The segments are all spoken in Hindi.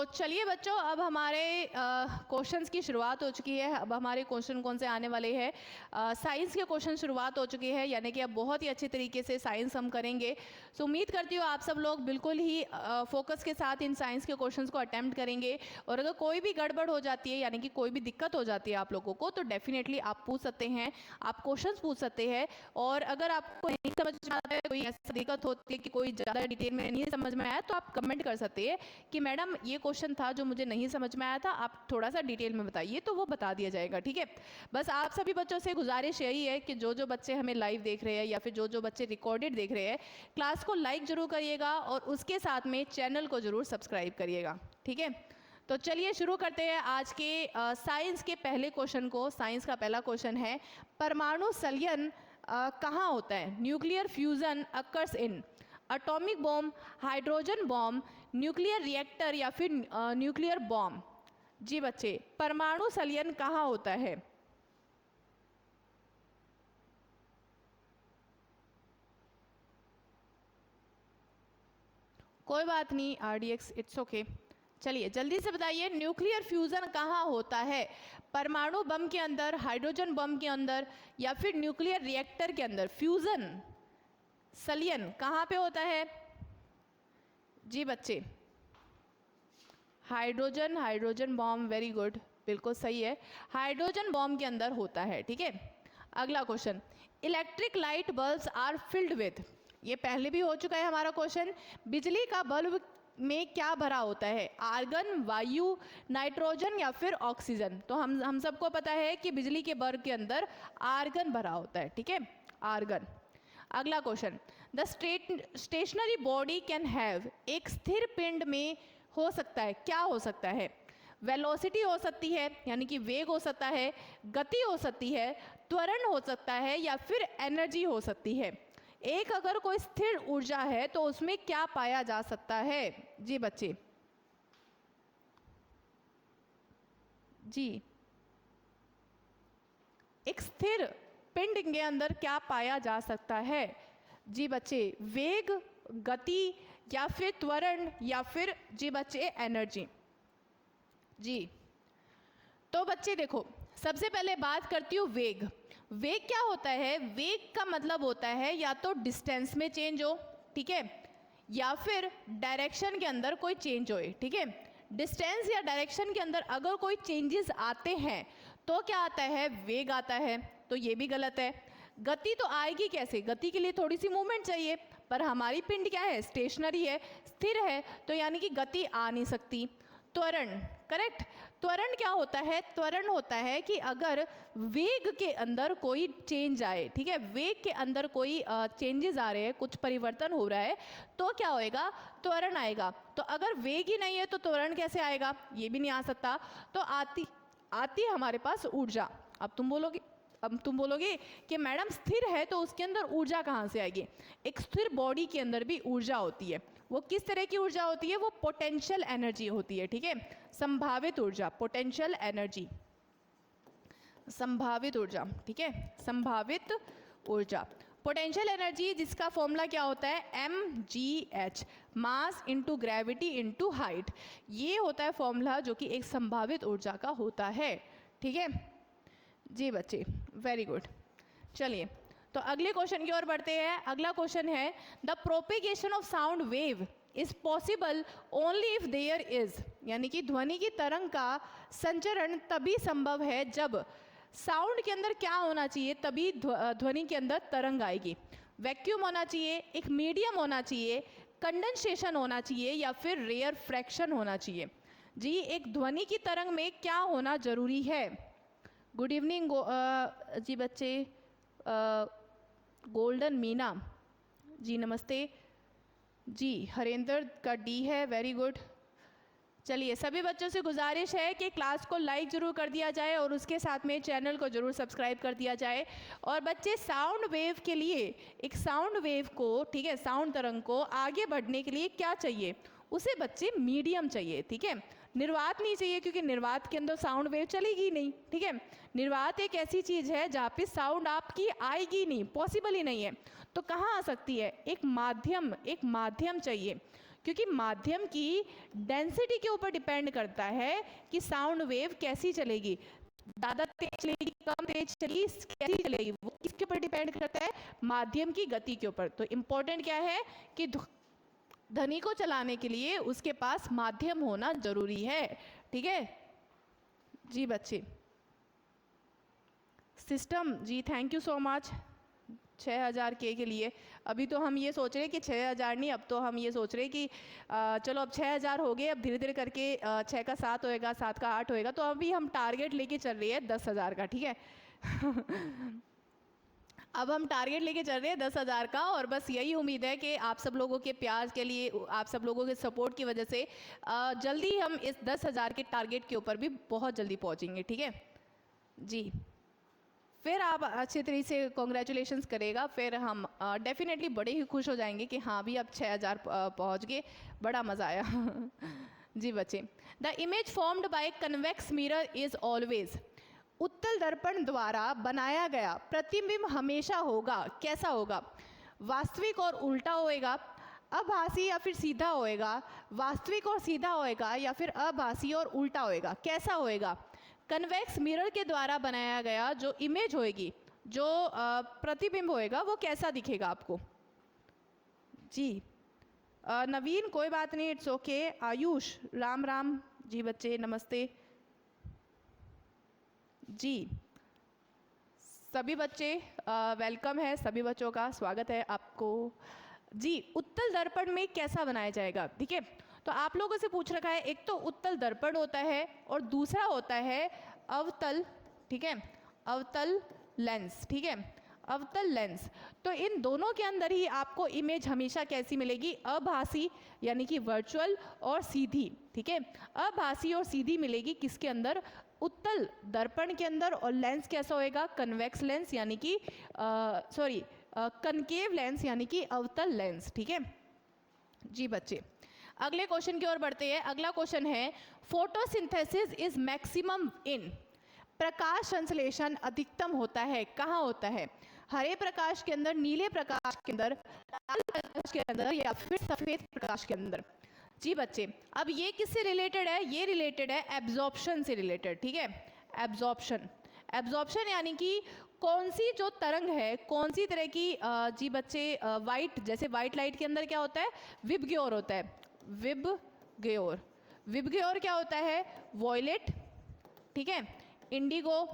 चलिए बच्चों, अब हमारे क्वेश्चंस की शुरुआत हो चुकी है। अब हमारे क्वेश्चन कौन से आने वाले हैं? साइंस के क्वेश्चन शुरुआत हो चुकी है, यानी कि अब बहुत ही अच्छी तरीके से साइंस हम करेंगे। सो उम्मीद करती हूँ आप सब लोग बिल्कुल ही फोकस के साथ इन साइंस के क्वेश्चंस को अटैम्प्ट करेंगे। और अगर कोई भी गड़बड़ हो जाती है, यानी कि कोई भी दिक्कत हो जाती है आप लोगों को, तो डेफिनेटली आप पूछ सकते हैं, आप क्वेश्चन पूछ सकते हैं। और अगर आपको नहीं समझ में आता है, कोई ऐसी दिक्कत होती है कि कोई ज़्यादा डिटेल में नहीं समझ में आया, तो आप कमेंट कर सकते हैं कि मैडम ये क्वेश्चन था जो मुझे नहीं समझ में आया था, आप थोड़ा सा डिटेल में बताइए, तो वो बता दिया जाएगा। ठीक है, बस आप सभी बच्चों से गुजारिश यही है कि जो बच्चे हमें लाइव देख रहे हैं या फिर जो बच्चे रिकॉर्डेड देख रहे हैं, क्लास को लाइक जरूर करिएगा और उसके साथ में चैनल को जरूर सब्सक्राइब करिएगा। ठीक है, तो चलिए शुरू करते हैं आज के साइंस के पहले क्वेश्चन को। साइंस का पहला क्वेश्चन है, परमाणु संलयन कहाँ होता है? Nuclear fusion occurs in atomic bomb, hydrogen bomb, nuclear reactor या फिर न्यूक्लियर बॉम्ब। जी बच्चे, परमाणु संलयन कहाँ होता है? कोई बात नहीं RDX, इट्स ओके। चलिए जल्दी से बताइए, न्यूक्लियर फ्यूजन कहाँ होता है? परमाणु बम के अंदर, हाइड्रोजन बम के अंदर या फिर न्यूक्लियर रिएक्टर के अंदर? फ्यूजन संलयन कहाँ पे होता है? जी बच्चे, हाइड्रोजन बॉम्ब, वेरी गुड, बिल्कुल सही है, हाइड्रोजन बॉम्ब के अंदर होता है। ठीक है, अगला question, electric light bulbs are filled with, ये पहले भी हो चुका है हमारा क्वेश्चन। बिजली का बल्ब में क्या भरा होता है? आर्गन, वायु, नाइट्रोजन या फिर ऑक्सीजन? तो हम सबको पता है कि बिजली के बल्ब के अंदर आर्गन भरा होता है। ठीक है, आर्गन। अगला question, the stationary body can have, एक स्थिर पिंड में हो सकता है, क्या हो सकता है? वेलोसिटी हो सकती है, यानी कि वेग हो सकता है, गति हो सकती है, त्वरण हो सकता है या फिर एनर्जी हो सकती है। एक अगर कोई स्थिर ऊर्जा है तो उसमें क्या पाया जा सकता है? जी बच्चे, जी, एक स्थिर पिंड के अंदर क्या पाया जा सकता है? जी बच्चे, वेग, गति या फिर त्वरण या फिर जी बच्चे एनर्जी। जी, तो बच्चे देखो, सबसे पहले बात करती हूँ वेग। वेग क्या होता है? वेग का मतलब होता है या तो डिस्टेंस में चेंज हो, ठीक है, या फिर डायरेक्शन के अंदर कोई चेंज होए। ठीक है, डिस्टेंस या डायरेक्शन के अंदर अगर कोई चेंजेस आते हैं तो क्या आता है? वेग आता है। तो ये भी गलत है। गति तो आएगी कैसे? गति के लिए थोड़ी सी मूवमेंट चाहिए, पर हमारी पिंड क्या है? स्टेशनरी है, स्थिर है, तो यानी कि गति आ नहीं सकती। त्वरण, करेक्ट। त्वरण क्या होता है? त्वरण होता है कि अगर वेग के अंदर कोई चेंज आए, ठीक है, वेग के अंदर कोई चेंजेस आ रहे हैं, कुछ परिवर्तन हो रहा है, तो क्या होएगा? त्वरण आएगा। तो अगर वेग ही नहीं है तो त्वरण कैसे आएगा? ये भी नहीं आ सकता। तो आती है हमारे पास ऊर्जा। अब तुम बोलोगे कि मैडम स्थिर है तो उसके अंदर ऊर्जा कहाँ से आएगी? एक स्थिर बॉडी के अंदर भी ऊर्जा होती है। वो किस तरह की ऊर्जा होती है? वो पोटेंशियल एनर्जी होती है। ठीक है, संभावित ऊर्जा, पोटेंशियल एनर्जी, संभावित ऊर्जा। ठीक है, संभावित ऊर्जा, पोटेंशियल एनर्जी, जिसका फॉर्मूला क्या होता है? mgh, mass into gravity into height. ये होता है फॉर्मूला जो कि एक संभावित ऊर्जा का होता है। ठीक है जी बच्चे, वेरी गुड। चलिए तो अगले क्वेश्चन की ओर बढ़ते हैं। अगला क्वेश्चन है, the propagation of sound wave is possible only if there is, यानी कि ध्वनि की तरंग का संचरण तभी संभव है जब साउंड के अंदर क्या होना चाहिए? तभी ध्वनि के अंदर तरंग आएगी। वैक्यूम होना चाहिए, एक मीडियम होना चाहिए, कंडेंसेशन होना चाहिए या फिर रेयर फ्रैक्शन होना चाहिए। जी, एक ध्वनि की तरंग में क्या होना जरूरी है? गुड इवनिंग जी बच्चे, गोल्डन मीना जी, नमस्ते जी। हरेंद्र का डी है, वेरी गुड। चलिए, सभी बच्चों से गुजारिश है कि क्लास को लाइक जरूर कर दिया जाए और उसके साथ में चैनल को जरूर सब्सक्राइब कर दिया जाए। और बच्चे, साउंड वेव के लिए, एक साउंड वेव को, ठीक है, साउंड तरंग को आगे बढ़ने के लिए क्या चाहिए? उसे बच्चे मीडियम चाहिए। ठीक है, निर्वात नहीं चाहिए, क्योंकि निर्वात के अंदर साउंड वेव चलेगी नहीं। ठीक है, निर्वात एक ऐसी चीज़ है जहाँ पे साउंड आपकी आएगी नहीं, पॉसिबल ही नहीं है। तो कहाँ आ सकती है? एक माध्यम चाहिए, क्योंकि माध्यम की डेंसिटी के ऊपर डिपेंड करता है कि साउंड वेव कैसी चलेगी, ज़्यादा तेज चलेगी, कम तेज चलेगी, कैसी चलेगी, वो किसके ऊपर डिपेंड करता है, माध्यम की गति के ऊपर। तो इम्पोर्टेंट क्या है कि ध्वनि को चलाने के लिए उसके पास माध्यम होना जरूरी है। ठीक है जी बच्चे। सिस्टम जी थैंक यू सो मच 6000 के लिए। अभी तो हम ये सोच रहे हैं कि 6000 नहीं, अब तो हम ये सोच रहे हैं कि चलो अब 6000 हो गए, अब धीरे धीरे करके 6 का 7 होएगा, 7 का 8 होएगा। तो अभी हम टारगेट लेके चल रही है 10,000 का। ठीक है अब हम टारगेट लेके चल रहे हैं 10,000 का, और बस यही उम्मीद है कि आप सब लोगों के प्यार के लिए, आप सब लोगों के सपोर्ट की वजह से जल्दी हम इस 10,000 के टारगेट के ऊपर भी बहुत जल्दी पहुंचेंगे। ठीक है जी। फिर आप अच्छे तरीके से कॉन्ग्रेचुलेशंस करेगा, फिर हम डेफिनेटली बड़े ही खुश हो जाएंगे कि हाँ भी अब 6000 पहुँच गए, बड़ा मज़ा आया जी बच्चे। The image formed by convex mirror is always, उत्तल दर्पण द्वारा बनाया गया प्रतिबिंब हमेशा होगा, कैसा होगा, वास्तविक और उल्टा होएगा, आभासी या फिर सीधा होएगा, वास्तविक और सीधा होएगा, या फिर आभासी और उल्टा होएगा, कैसा होएगा। कन्वेक्स मिरर के द्वारा बनाया गया जो इमेज होएगी, जो प्रतिबिंब होएगा, वो कैसा दिखेगा आपको जी। नवीन कोई बात नहीं, इट्स ओके। आयुष राम राम जी बच्चे, नमस्ते जी। सभी बच्चे वेलकम है, सभी बच्चों का स्वागत है आपको जी। उत्तल दर्पण में कैसा बनाया जाएगा, ठीक है। तो आप लोगों से पूछ रखा है, एक तो उत्तल दर्पण होता है और दूसरा होता है अवतल, ठीक है, अवतल लेंस, ठीक है, अवतल लेंस। तो इन दोनों के अंदर ही आपको इमेज हमेशा कैसी मिलेगी, आभासी यानी कि वर्चुअल, और सीधी, ठीक है। आभासी और सीधी मिलेगी किसके अंदर, उत्तल दर्पण के अंदर। और लेंस कैसा होएगा, कन्वेक्स लेंस यानी कि कनकेव लेंस यानी कि अवतल लेंस, ठीक है जी बच्चे। अगले क्वेश्चन की ओर बढ़ते हैं। अगला क्वेश्चन है, फोटोसिंथेसिस इज मैक्सिमम इन, प्रकाश संश्लेषण अधिकतम होता है, कहाँ होता है, हरे प्रकाश के अंदर, नीले प्रकाश के अंदर, लाल प्रकाश के अंदर, या फिर सफेद प्रकाश के अंदर जी बच्चे। अब ये किससे रिलेटेड है, ये रिलेटेड है एब्जॉर्प्शन से रिलेटेड, ठीक है। एब्जॉर्प्शन, एब्जॉर्प्शन यानी कि कौन सी जो तरंग है, कौन सी तरह की जी बच्चे, वाइट, जैसे वाइट लाइट के अंदर क्या होता है, विबग्योर होता है, विबग्योर। विबग्योर क्या होता है, वॉयलेट, ठीक है, इंडिगो,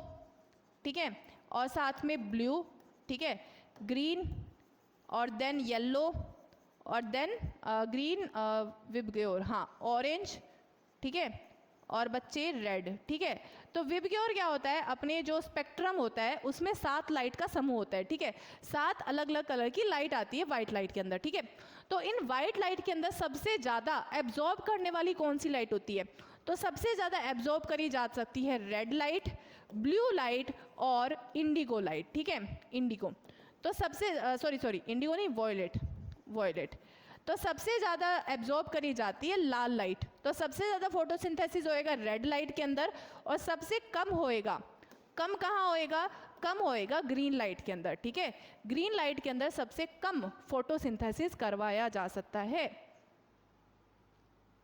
ठीक है, और साथ में ब्लू, ठीक है, ग्रीन, और देन येलो, और देन ग्रीन विबग्योर, हाँ, ऑरेंज, ठीक है, और बच्चे रेड, ठीक है। तो विबग्योर क्या होता है, अपने जो स्पेक्ट्रम होता है उसमें 7 लाइट का समूह होता है, ठीक है। 7 अलग अलग कलर की लाइट आती है वाइट लाइट के अंदर, ठीक है। तो इन वाइट लाइट के अंदर सबसे ज़्यादा एब्जॉर्ब करने वाली कौन सी लाइट होती है, तो सबसे ज़्यादा एब्जॉर्ब करी जा सकती है रेड लाइट, ब्लू लाइट और इंडिगो लाइट, ठीक है, इंडिगो। तो सबसे सॉरी इंडिगो नहीं, वॉयलेट, वॉयलेट। तो सबसे ज़्यादा एब्जॉर्ब करी जाती है लाल लाइट। तो सबसे ज़्यादा फोटोसिंथेसिस होएगा रेड लाइट के अंदर, और सबसे कम होएगा, कम कहाँ होएगा, कम होएगा ग्रीन लाइट के अंदर, ठीक है। ग्रीन लाइट के अंदर सबसे कम फोटोसिंथेसिस करवाया जा सकता है।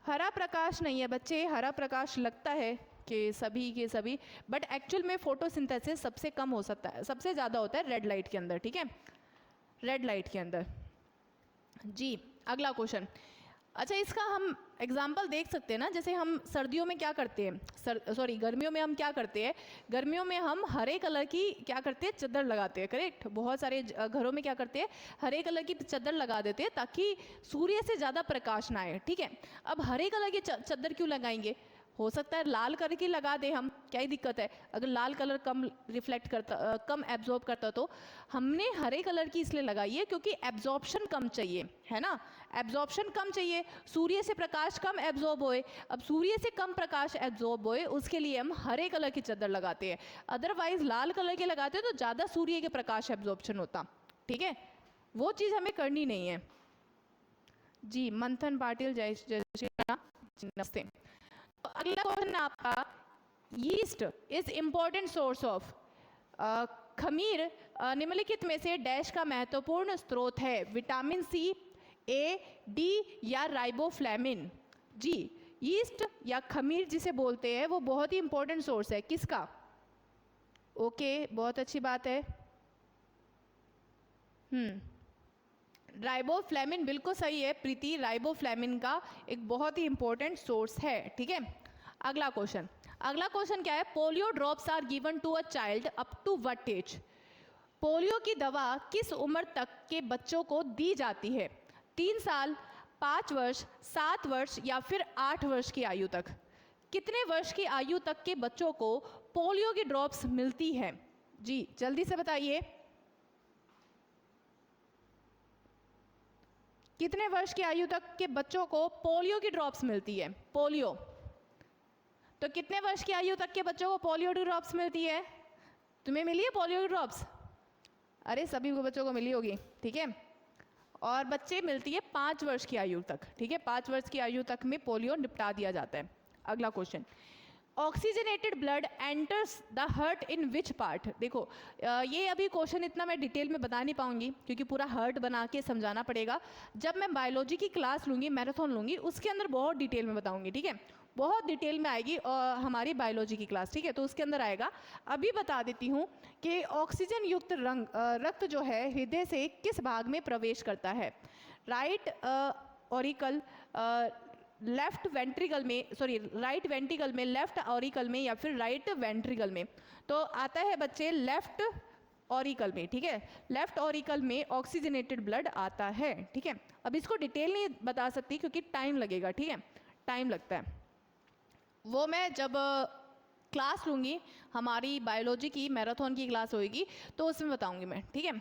हरा प्रकाश नहीं है बच्चे, हरा प्रकाश लगता है कि सभी के सभी, बट एक्चुअल में फोटोसिंथेसिस सबसे कम हो सकता है, सबसे ज़्यादा होता है रेड लाइट के अंदर, ठीक है, रेड लाइट के अंदर जी। अगला क्वेश्चन, अच्छा इसका हम एग्जाम्पल देख सकते हैं ना, जैसे हम सर्दियों में क्या करते हैं, गर्मियों में हम क्या करते हैं, गर्मियों में हम हरे कलर की क्या करते हैं, चादर लगाते हैं, करेक्ट। बहुत सारे घरों में क्या करते हैं, हरे कलर की चादर लगा देते हैं ताकि सूर्य से ज़्यादा प्रकाश ना आए, ठीक है। अब हरे कलर की चादर क्यों लगाएंगे, हो सकता है लाल कलर की लगा दे हम, क्या ही दिक्कत है, अगर लाल कलर कम रिफ्लेक्ट करता, कम एब्जॉर्ब करता, तो हमने हरे कलर की इसलिए लगाई है क्योंकि एब्जॉर्प्शन कम चाहिए, है ना, एब्जॉर्प्शन कम चाहिए, सूर्य से प्रकाश कम एब्जॉर्ब होए। अब सूर्य से कम प्रकाश एब्जॉर्ब होए उसके लिए हम हरे कलर की चादर लगाते हैं, अदरवाइज लाल कलर के लगाते हैं तो ज़्यादा सूर्य के प्रकाश एब्जॉर्प्शन होता, ठीक है, वो चीज़ हमें करनी नहीं है जी। मंथन पाटिल जय श्री राम, नमस्ते। अगला क्वेश्चन है आपका, yeast is important source of, खमीर निम्नलिखित में से डैश का महत्वपूर्ण स्रोत है, विटामिन सी, ए, डी या राइबोफ्लेविन? जी, यीस्ट या खमीर जिसे बोलते हैं वो बहुत ही इंपॉर्टेंट सोर्स है किसका? ओके, बहुत अच्छी बात है। राइबोफ्लेविन बिल्कुल सही है प्रीति, राइबोफ्लेविन का एक बहुत ही इंपॉर्टेंट सोर्स है। ठीक है, अगला क्वेश्चन क्या है? Polio drops are given to a child up to what age? Polio की दवा किस उम्र तक के बच्चों को दी जाती है? 3 साल, 5 वर्ष, 7 वर्ष या फिर 8 वर्ष की आयु तक? कितने वर्ष की आयु तक के बच्चों को पोलियो की ड्रॉप्स मिलती है? जी जल्दी से बताइए, कितने वर्ष की आयु तक के बच्चों को पोलियो की ड्रॉप्स मिलती है? पोलियो, तो कितने वर्ष की आयु तक के बच्चों को पोलियो की ड्रॉप्स मिलती है? तुम्हें मिली है पोलियो की ड्रॉप्स? अरे सभी को बच्चों को मिली होगी, ठीक है। और बच्चे मिलती है 5 वर्ष की आयु तक, ठीक है, 5 वर्ष की आयु तक में पोलियो निपटा दिया जाता है। अगला question, oxygenated blood enters the heart in which part? देखो ये अभी क्वेश्चन इतना मैं डिटेल में बता नहीं पाऊंगी क्योंकि पूरा हार्ट बना के समझाना पड़ेगा। जब मैं बायोलॉजी की क्लास लूँगी, मैराथन लूँगी, उसके अंदर बहुत डिटेल में बताऊंगी, ठीक है, बहुत डिटेल में आएगी हमारी बायोलॉजी की क्लास, ठीक है, तो उसके अंदर आएगा। अभी बता देती हूँ कि ऑक्सीजन युक्त रक्त जो है हृदय से किस भाग में प्रवेश करता है? राइट ऑरिकल, लेफ्ट वेंट्रिकल में, सॉरी राइट वेंट्रिकल में, लेफ्ट ऑरिकल में या फिर राइट वेंट्रिकल में? तो आता है बच्चे लेफ्ट ऑरिकल में, ठीक है, लेफ्ट ऑरिकल में ऑक्सीजनेटेड ब्लड आता है, ठीक है। अब इसको डिटेल नहीं बता सकती क्योंकि टाइम लगेगा, ठीक है, टाइम लगता है, वो मैं जब क्लास लूँगी, हमारी बायोलॉजी की मैराथन की क्लास होगी तो उसमें बताऊँगी मैं, ठीक है।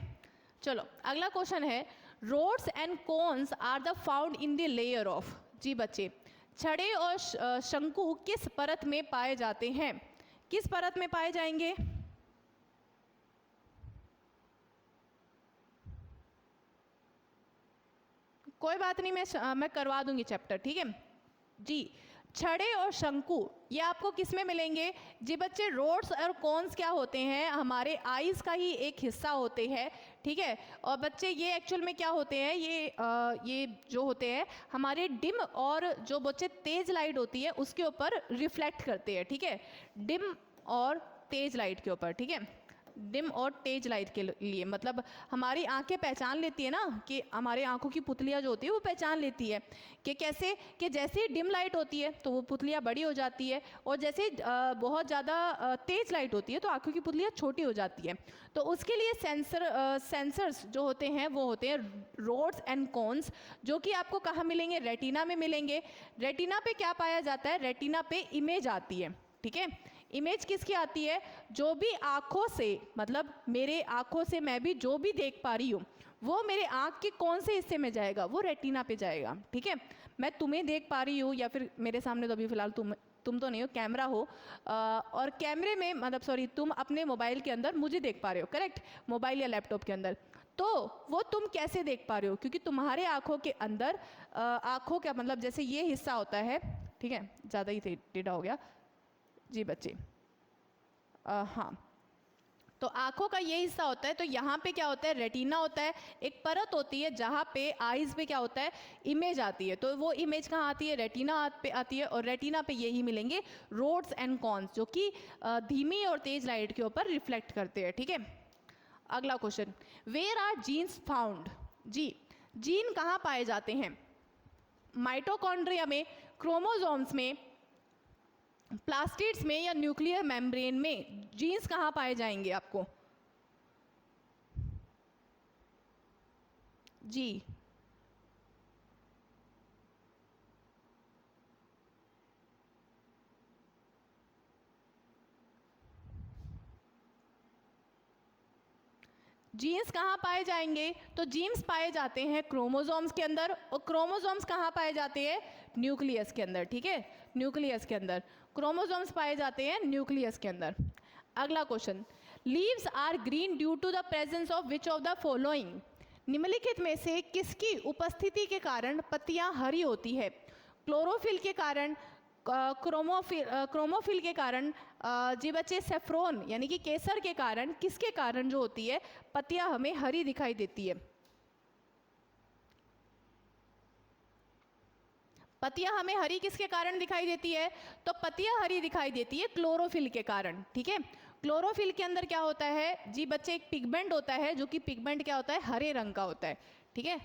चलो अगला क्वेश्चन है, rods and cones are the found in the layer of? जी बच्चे, छड़े और शंकु किस परत में पाए जाते हैं? किस परत में पाए जाएंगे? कोई बात नहीं, मैं करवा दूंगी चैप्टर, ठीक है जी। छड़े और शंकु ये आपको किस में मिलेंगे? जी बच्चे, रोड्स और कॉन्स क्या होते हैं? हमारे आईज का ही एक हिस्सा होते हैं, ठीक है। और बच्चे ये एक्चुअल में क्या होते हैं? ये जो होते हैं हमारे डिम और जो बच्चे तेज लाइट होती है उसके ऊपर रिफ्लेक्ट करते हैं, ठीक है, डिम और तेज लाइट के ऊपर, ठीक है, डिम और तेज लाइट के लिए, मतलब हमारी आंखें पहचान लेती है ना कि हमारे आंखों की पुतलियाँ जो होती है वो पहचान लेती है कि कैसे, कि जैसे ही डिम लाइट होती है तो वो पुतलियाँ बड़ी हो जाती है और जैसे बहुत ज़्यादा तेज लाइट होती है तो आंखों की पुतलियाँ छोटी हो जाती है। तो उसके लिए सेंसर्स जो होते हैं वो होते हैं रोड्स एंड कोन्स, जो कि आपको कहाँ मिलेंगे? रेटिना में मिलेंगे। रेटिना पे क्या पाया जाता है? रेटिना पे इमेज आती है, ठीक है। इमेज किसकी आती है? जो भी आँखों से, मतलब मेरे आँखों से मैं भी जो भी देख पा रही हूँ वो मेरे आँख के कौन से हिस्से में जाएगा? वो रेटिना पे जाएगा, ठीक है। मैं तुम्हें देख पा रही हूँ या फिर मेरे सामने तो अभी फिलहाल तुम तो नहीं हो, कैमरा हो, और कैमरे में, मतलब सॉरी, तुम अपने मोबाइल के अंदर मुझे देख पा रहे हो, करेक्ट, मोबाइल या लैपटॉप के अंदर, तो वो तुम कैसे देख पा रहे हो? क्योंकि तुम्हारे आँखों के अंदर आँखों का मतलब जैसे ये हिस्सा होता है, ठीक है, ज़्यादा ही टेढ़ा हो गया जी बच्चे, हाँ, तो आँखों का ये हिस्सा होता है, तो यहाँ पे क्या होता है? रेटिना होता है, एक परत होती है जहाँ पे आईज पे क्या होता है? इमेज आती है। तो वो इमेज कहाँ आती है? रेटिना पे आती है, और रेटिना पे यही मिलेंगे रोड्स एंड कॉन्स, जो कि धीमी और तेज लाइट के ऊपर रिफ्लेक्ट करते हैं, ठीक है। अगला question, where are genes found? जी, जीन कहाँ पाए जाते हैं? माइटोकॉन्ड्रिया में, क्रोमोसोम्स में, प्लास्टिड्स में या न्यूक्लियर मेम्ब्रेन में? जीन्स कहाँ पाए जाएंगे आपको? जी, जीन्स कहाँ पाए जाएंगे? तो जीन्स पाए जाते हैं क्रोमोसोम्स के अंदर, और क्रोमोसोम्स कहाँ पाए जाते हैं? न्यूक्लियस के अंदर, ठीक है, न्यूक्लियस के अंदर क्रोमोसोम्स पाए जाते हैं, न्यूक्लियस के अंदर। अगला question, leaves are green due to the presence of which of the following? निम्नलिखित में से किसकी उपस्थिति के कारण पत्तियां हरी होती है? क्लोरोफिल के कारण, क्रोमोफिल के कारण, जी बच्चे सेफ्रोन यानी कि केसर के कारण, किसके कारण जो होती है पत्तियां हमें हरी दिखाई देती है? पत्तियां हमें हरी किसके कारण दिखाई देती है? तो पत्तियां हरी दिखाई देती है क्लोरोफिल के कारण, ठीक है। क्लोरोफिल के अंदर क्या होता है जी बच्चे, एक पिगमेंट होता है, जो कि पिगमेंट क्या होता है, हरे रंग का होता है, ठीक है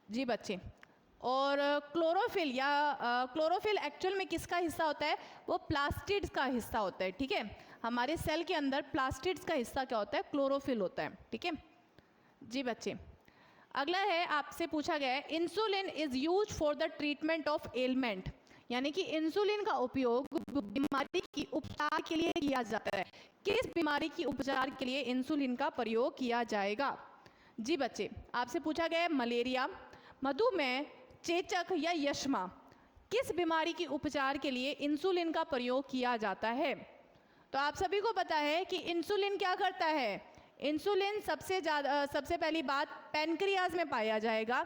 जी बच्चे। और क्लोरोफिल या क्लोरोफिल एक्चुअल में किसका हिस्सा होता है? वो प्लास्टिड्स का हिस्सा होता है, ठीक है। हमारे सेल के अंदर प्लास्टिड्स का हिस्सा क्या होता है? क्लोरोफिल होता है, ठीक है जी बच्चे। अगला है, आपसे पूछा गया है, insulin is use for the treatment of element, यानी कि इंसुलिन का उपयोग बीमारी की उपचार के लिए किया जाता है। किस बीमारी की उपचार के लिए इंसुलिन का प्रयोग किया जाएगा? जी बच्चे, आपसे पूछा गया है मलेरिया, मधुमेह, चेचक या यक्ष्मा, किस बीमारी की उपचार के लिए इंसुलिन का प्रयोग किया जाता है? तो आप सभी को पता है कि इंसुलिन क्या करता है? इंसुलिन सबसे पहली बात पैनक्रियाज में पाया जाएगा,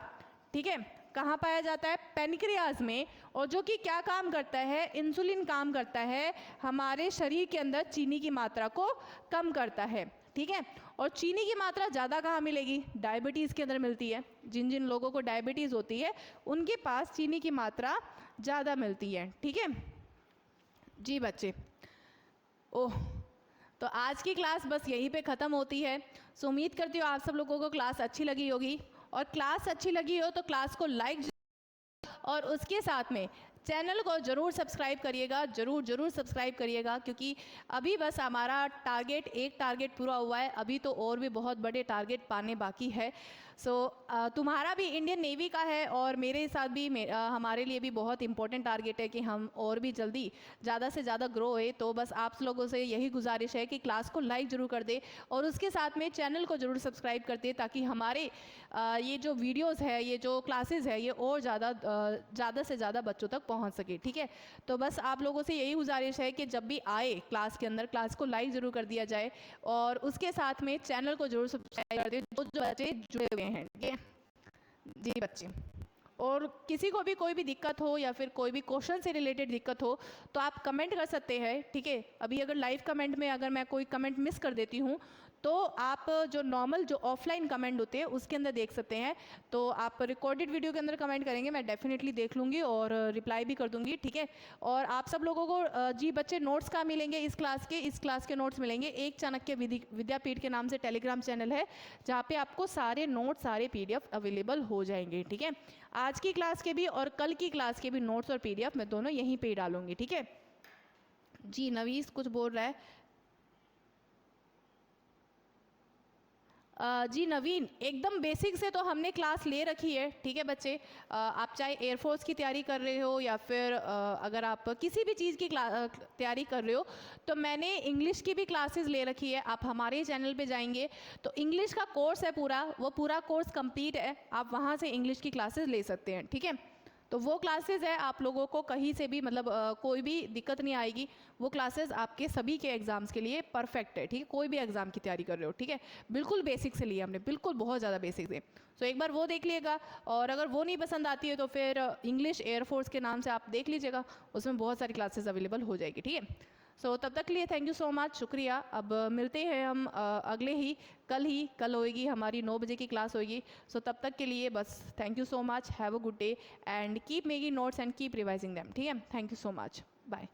ठीक है। कहाँ पाया जाता है? पैनक्रियाज में। और जो कि क्या काम करता है? इंसुलिन काम करता है हमारे शरीर के अंदर चीनी की मात्रा को कम करता है, ठीक है। और चीनी की मात्रा ज़्यादा कहाँ मिलेगी? डायबिटीज़ के अंदर मिलती है। जिन जिन लोगों को डायबिटीज़ होती है उनके पास चीनी की मात्रा ज़्यादा मिलती है, ठीक है जी बच्चे। ओह, तो आज की क्लास बस यहीं पे ख़त्म होती है। सो उम्मीद करती हूँ आप सब लोगों को क्लास अच्छी लगी होगी, और क्लास अच्छी लगी हो तो क्लास को लाइक और उसके साथ में चैनल को ज़रूर सब्सक्राइब करिएगा, ज़रूर सब्सक्राइब करिएगा, क्योंकि अभी बस हमारा एक टारगेट पूरा हुआ है, अभी तो और भी बहुत बड़े टारगेट पाने बाकी है। सो तुम्हारा भी इंडियन नेवी का है और मेरे साथ भी हमारे लिए भी बहुत इंपॉर्टेंट टारगेट है कि हम और भी जल्दी ज़्यादा से ज़्यादा ग्रो होए। तो बस आप लोगों से यही गुजारिश है कि क्लास को लाइक ज़रूर कर दे और उसके साथ में चैनल को ज़रूर सब्सक्राइब कर दे, ताकि हमारे ये जो वीडियोज़ है, ये जो क्लासेज़ है, ये और ज़्यादा से ज़्यादा बच्चों तक पहुँच सके, ठीक है। तो बस आप लोगों से यही गुजारिश है कि जब भी आए क्लास के अंदर, क्लास को लाइक ज़रूर कर दिया जाए और उसके साथ में चैनल को ज़रूर सब्सक्राइब कर दे जो बच्चे जुड़े हुए हैं, ठीक है जी बच्चे। और किसी को भी कोई भी दिक्कत हो या फिर कोई भी क्वेश्चन से रिलेटेड दिक्कत हो तो आप कमेंट कर सकते हैं, ठीक है। अभी अगर लाइव कमेंट में अगर मैं कोई कमेंट मिस कर देती हूँ तो आप जो नॉर्मल जो ऑफलाइन कमेंट होते हैं उसके अंदर देख सकते हैं। तो आप रिकॉर्डेड वीडियो के अंदर कमेंट करेंगे, मैं डेफिनेटली देख लूँगी और रिप्लाई भी कर दूँगी, ठीक है। और आप सब लोगों को जी बच्चे नोट्स कहाँ मिलेंगे? इस क्लास के नोट्स मिलेंगे एक चाणक्य विद्यापीठ के नाम से टेलीग्राम चैनल है, जहाँ पे आपको सारे नोट्स, सारे PDF अवेलेबल हो जाएंगे, ठीक है। आज की क्लास के भी और कल की क्लास के भी नोट्स और PDF मैं दोनों यहीं पे ही डालूंगी, ठीक है जी। नवीस कुछ बोल रहा है। जी नवीन, एकदम बेसिक से तो हमने क्लास ले रखी है, ठीक है बच्चे। आप चाहे एयरफोर्स की तैयारी कर रहे हो या फिर अगर आप किसी भी चीज़ की तैयारी कर रहे हो तो मैंने इंग्लिश की भी क्लासेस ले रखी है। आप हमारे चैनल पे जाएंगे तो इंग्लिश का कोर्स है पूरा, वो पूरा कोर्स कंप्लीट है, आप वहाँ से इंग्लिश की क्लासेस ले सकते हैं, ठीक है। तो वो क्लासेस है, आप लोगों को कहीं से भी मतलब कोई भी दिक्कत नहीं आएगी। वो क्लासेस आपके सभी के एग्जाम्स के लिए परफेक्ट है, ठीक है। कोई भी एग्जाम की तैयारी कर रहे हो, ठीक है, बिल्कुल बेसिक से लिया हमने, बिल्कुल बहुत ज़्यादा बेसिक से। तो एक बार वो देख लीजिएगा, और अगर वो नहीं पसंद आती है तो फिर इंग्लिश एयरफोर्स के नाम से आप देख लीजिएगा, उसमें बहुत सारी क्लासेस अवेलेबल हो जाएगी, ठीक है। सो तब तक के लिए थैंक यू सो मच, शुक्रिया। अब मिलते हैं हम अगले ही कल होएगी हमारी 9 बजे की क्लास होएगी। सो तब तक के लिए बस thank you so much, have a good day and keep making notes and keep revising them, ठीक है। Thank you so much, bye.